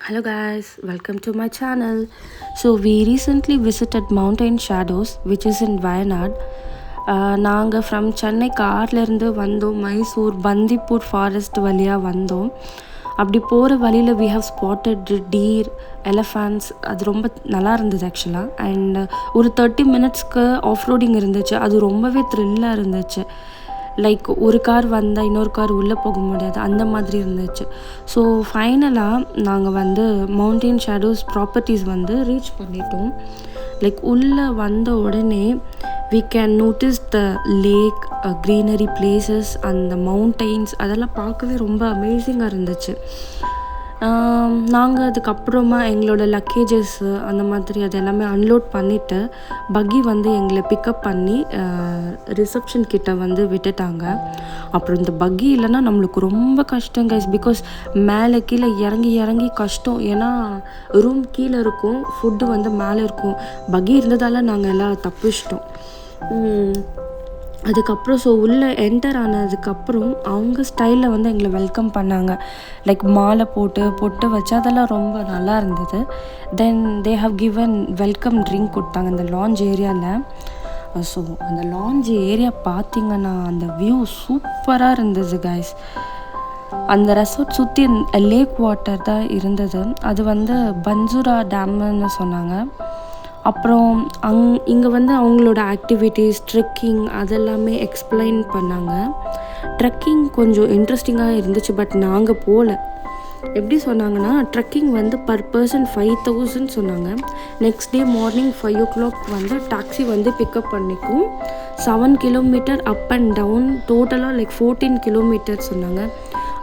Hello guys, welcome to my channel. So we recently visited Mountain Shadows which is in Wayanad. நாங்கள் from Chennai கார்லேருந்து வந்தோம். Mysore Bandipur forest வழியாக வந்தோம். அப்படி போகிற வழியில் வி ஹவ் ஸ்பாட்டட் டீர், எலஃபேண்ட்ஸ். அது ரொம்ப நல்லா இருந்தது ஆக்சுவலாக. அண்ட் ஒரு 30 மினிட்ஸ்க்கு ஆஃப் ரோடிங் இருந்துச்சு. அது ரொம்பவே த்ரில்லாக இருந்துச்சு. லைக் ஒரு கார் வந்தால் இன்னொரு கார் உள்ளே போக முடியாது, அந்த மாதிரி இருந்துச்சு. ஸோ ஃபைனலாக நாங்கள் வந்து மவுண்டைன் ஷேடோஸ் ப்ராப்பர்ட்டிஸ் வந்து ரீச் பண்ணிட்டோம். லைக் உள்ளே வந்த உடனே we can notice the lake, greenery places and the mountains. அதெல்லாம் பார்க்கவே ரொம்ப அமேசிங்காக இருந்துச்சு. நாங்கள் அதுக்கப்புறமா எங்களோட லக்கேஜஸ்ஸு அந்த மாதிரி அது எல்லாமே அன்லோட் பண்ணிவிட்டு பக்கி வந்து எங்களை பிக்கப் பண்ணி ரிசப்ஷன் கிட்ட வந்து விட்டுட்டாங்க. அப்புறம் இந்த பக்கி இல்லைன்னா நம்மளுக்கு ரொம்ப கஷ்டம் கைஸ். பிகாஸ் மேலே கீழே இறங்கி இறங்கி கஷ்டம். ஏன்னா ரூம் கீழே இருக்கும், ஃபுட்டு வந்து மேலே இருக்கும். பக்கி இருந்ததால் நாங்கள் எல்லாம் தப்பிச்சிட்டோம். அதுக்கப்புறம் ஸோ உள்ளே என்டர் ஆனதுக்கப்புறம் அவங்க ஸ்டைலில் வந்து எங்களை வெல்கம் பண்ணாங்க. லைக் மாலை போட்டு பொட்டு வச்சு அதெல்லாம் ரொம்ப நல்லா இருந்தது. Then they have given welcome drink கொடுத்தாங்க இந்த லான்ச் ஏரியாவில். ஸோ அந்த லான்ச் ஏரியா பார்த்திங்கன்னா அந்த வியூ சூப்பராக இருந்தது கைஸ். அந்த ரெசார்ட் சுற்றி லேக் வாட்டர் தான் இருந்தது. அது வந்து பன்சுரா டேம்னு சொன்னாங்க. அப்புறம் இங்கே வந்து அவங்களோட ஆக்டிவிட்டீஸ், ட்ரெக்கிங் அதெல்லாமே எக்ஸ்பிளைன் பண்ணாங்க. ட்ரெக்கிங் கொஞ்சம் இன்ட்ரெஸ்டிங்காக இருந்துச்சு. பட் நாங்கள் போகல. எப்படி சொன்னாங்கன்னா ட்ரெக்கிங் வந்து பர் பர்சன் 5,000 சொன்னாங்க. நெக்ஸ்ட் டே மார்னிங் 5 o'clock வந்து டாக்ஸி வந்து பிக்கப் பண்ணிக்கும். 7 கிலோமீட்டர் அப் அண்ட் டவுன், டோட்டலாக லைக் 14 கிலோமீட்டர் சொன்னாங்க.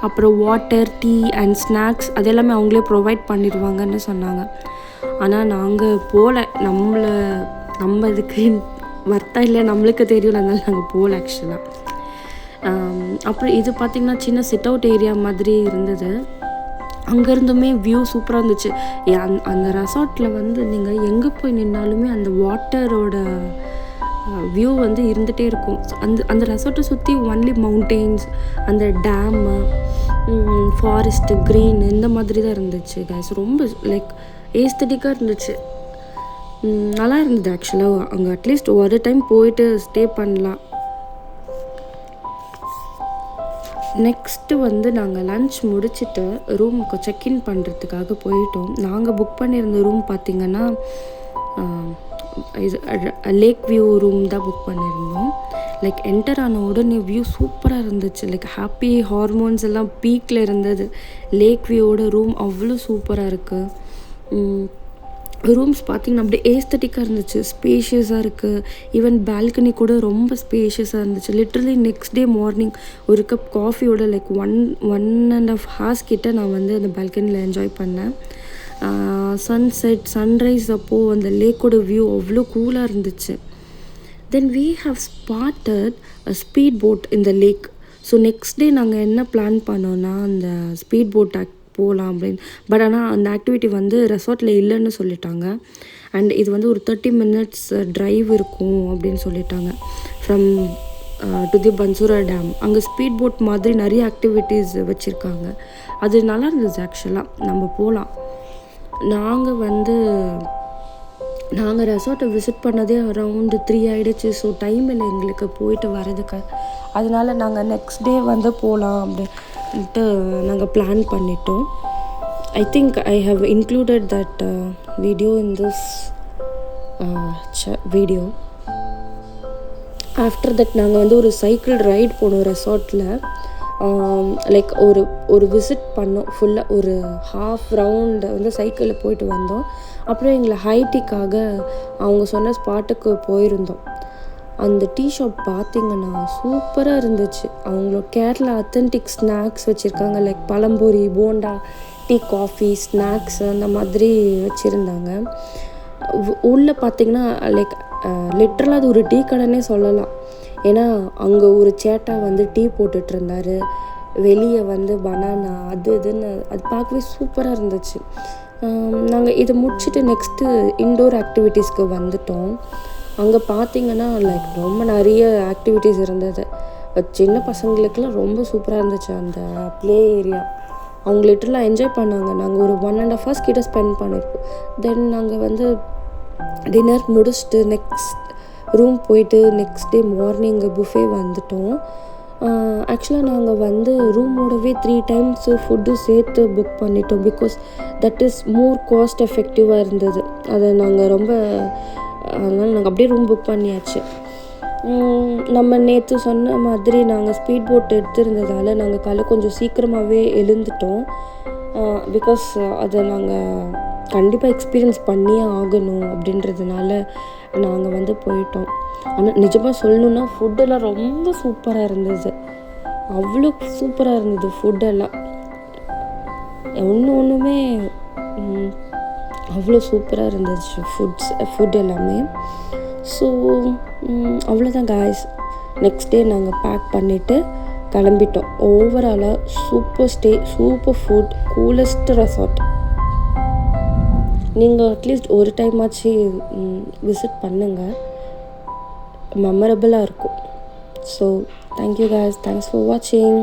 அப்புறம் வாட்டர், டீ அண்ட் ஸ்நாக்ஸ் அது எல்லாமே அவங்களே ப்ரொவைட் பண்ணிடுவாங்கன்னு சொன்னாங்க. ஆனால் நாங்கள் போகல. நம்ம இதுக்கு வர்த்தா இல்லை நம்மளுக்கு தெரியல, அதனால நாங்கள் போகல ஆக்சுவலாக. அப்புறம் இது பார்த்திங்கன்னா சின்ன சிட் அவுட் ஏரியா மாதிரி இருந்தது. அங்கேருந்துமே வியூ சூப்பராக இருந்துச்சு. அந்த ரெசார்ட்டில் வந்து நீங்கள் எங்கே போய் நின்னாலுமே அந்த வாட்டரோட வியூ வந்து இருந்துகிட்டே இருக்கும். அந்த ரெசார்ட்டை சுற்றி ஒன்லி மவுண்டெயின்ஸ், அந்த டேமு, ஃபாரஸ்ட்டு, க்ரீன் இந்த மாதிரி தான் இருந்துச்சு கைஸ். ரொம்ப லைக் ஏஸ்தட்டிக்காக இருந்துச்சு. நல்லா இருந்தது ஆக்சுவலாக. அங்கே அட்லீஸ்ட் ஒரு டைம் போயிட்டு ஸ்டே பண்ணலாம். நெக்ஸ்ட்டு வந்து நாங்கள் லன்ச் முடிச்சுட்டு ரூமுக்கு செக்இன் பண்ணுறதுக்காக போயிட்டோம். நாங்கள் புக் பண்ணியிருந்த ரூம் பார்த்திங்கன்னா இது லேக் வியூ ரூம் தான் புக் பண்ணியிருந்தோம். லைக் என்டர் ஆன உடனே வியூ சூப்பராக இருந்துச்சு. லைக் ஹாப்பி ஹார்மோன்ஸ் எல்லாம் பீக்கில் இருந்தது. லேக் வியூவோட ரூம் அவ்வளோ சூப்பராக இருக்குது. ரூம்ஸ் பார்த்திங்கன்னா அப்படியே ஏஸ்தட்டிக்காக இருந்துச்சு, ஸ்பேஷியஸாக இருக்குது. ஈவன் பால்கனி கூட ரொம்ப ஸ்பேஷியஸாக இருந்துச்சு. லிட்ரலி நெக்ஸ்ட் டே மார்னிங் ஒரு கப் காஃபியோட லைக் 1.5 hours கிட்ட நான் வந்து அந்த பால்கனியில் என்ஜாய் பண்ணேன். சன்செட், சன்ரைஸ் அப்போது அந்த லேக்கோட வியூ அவ்வளோ கூலாக இருந்துச்சு. தென் we have spotted a speed boat in the lake. So next day நாங்கள் என்ன பிளான் பண்ணோன்னா அந்த ஸ்பீட் போட் போகலாம் அப்படின்னு. பட் ஆனால் அந்த ஆக்டிவிட்டி வந்து ரெசார்ட்டில் இல்லைன்னு சொல்லிட்டாங்க. அண்ட் இது வந்து ஒரு 30 minutes ட்ரைவ் இருக்கும் அப்படின்னு சொல்லிட்டாங்க ஃப்ரம் டு தி பன்சுரா டேம். அங்கே ஸ்பீட் போட் மாதிரி நிறைய ஆக்டிவிட்டீஸ் வச்சுருக்காங்க. அது நல்லா இருந்துச்சு ஆக்சுவலாக. நம்ம போகலாம். நாங்கள் ரெசார்ட்டை விசிட் பண்ணதே அரவுண்டு 3 ஆகிடுச்சு. ஸோ டைம் இல்லை எங்களுக்கு போயிட்டு வரதுக்கு. அதனால நாங்கள் நெக்ஸ்ட் டே வந்து போகலாம் அப்படின்ட்டு நாங்கள் பிளான் பண்ணிட்டோம். I think I have included that video in this video. After that நாங்கள் வந்து ஒரு சைக்கிள் ரைட் போனோம் ரெசார்ட்டில். லைக் ஒரு விசிட் பண்ணோம். ஃபுல்லாக ஒரு ஹாஃப் ரவுண்டு வந்து சைக்கிளில் போயிட்டு வந்தோம். அப்புறம் எங்களை ஹைட்டிக்காக அவங்க சொன்ன ஸ்பாட்டுக்கு போயிருந்தோம். அந்த டீ ஷாப் பார்த்திங்கன்னா சூப்பராக இருந்துச்சு. அவங்களோட கேரளா அத்தன்டிக் ஸ்நாக்ஸ் வச்சுருக்காங்க. Like பழம்பொரி, bonda, tea, coffee, snacks அந்த மாதிரி வச்சுருந்தாங்க. உள்ளே பார்த்திங்கன்னா லைக் லிட்ரலாக அது ஒரு டீ கடைன்னே சொல்லலாம். ஏன்னா அங்கே ஒரு சேட்டா வந்து டீ போட்டுட்ருந்தார். வெளியே வந்து பனானா அது இதுன்னு அது பார்க்கவே சூப்பராக இருந்துச்சு. நாங்கள் இதை முடிச்சுட்டு நெக்ஸ்ட்டு இன்டோர் ஆக்டிவிட்டீஸ்க்கு வந்துட்டோம். அங்கே பார்த்திங்கன்னா லைக் ரொம்ப நிறைய ஆக்டிவிட்டீஸ் இருந்தது. சின்ன பசங்களுக்கெல்லாம் ரொம்ப சூப்பராக இருந்துச்சு அந்த ப்ளே ஏரியா. அவங்க லிட்டரலாக என்ஜாய் பண்ணாங்க. நாங்கள் ஒரு 1.5 hours கிட்ட ஸ்பெண்ட் பண்ணியிருப்போம். தென் நாங்கள் வந்து டின்னர் முடிச்சுட்டு நெக்ஸ்ட் ரூம் போயிட்டு நெக்ஸ்ட் டே மார்னிங் புஃபே வந்துட்டோம். ஆக்சுவலாக நாங்கள் வந்து ரூமோடவே 3 times ஃபுட்டு சேர்த்து புக் பண்ணிட்டோம். Because that is more cost எஃபெக்டிவாக இருந்தது. அதை நாங்கள் ரொம்ப அதனால் நாங்கள் அப்படியே ரூம் புக் பண்ணியாச்சு. நம்ம நேற்று சொன்ன மாதிரி நாங்கள் ஸ்பீட் போட் எடுத்திருந்ததால் நாங்கள் காலைல கொஞ்சம் சீக்கிரமாகவே எழுந்துட்டோம். பிகாஸ் அதை நாங்கள் கண்டிப்பாக எக்ஸ்பீரியன்ஸ் பண்ணியே ஆகணும் அப்படின்றதுனால நாங்கள் வந்து போயிட்டோம். ஆனால் நிஜமாக சொல்லணுன்னா ஃபுட்டெல்லாம் ரொம்ப சூப்பராக இருந்தது. அவ்வளோ சூப்பராக இருந்தது ஃபுட்டெல்லாம். ஒன்றுமே அவ்வளோ சூப்பராக இருந்துச்சு ஃபுட் எல்லாமே. ஸோ அவ்வளோதான் காய்ஸ். நெக்ஸ்ட் டே நாங்கள் பேக் பண்ணிவிட்டு கிளம்பிட்டோம். ஓவராலாக super stay, super food, coolest resort. நீங்கள் அட்லீஸ்ட் ஒரு டைம் ஆச்சு விசிட் பண்ணுங்கள், மெமரபிளாக இருக்கும். So thank you guys, thanks for வாட்சிங்.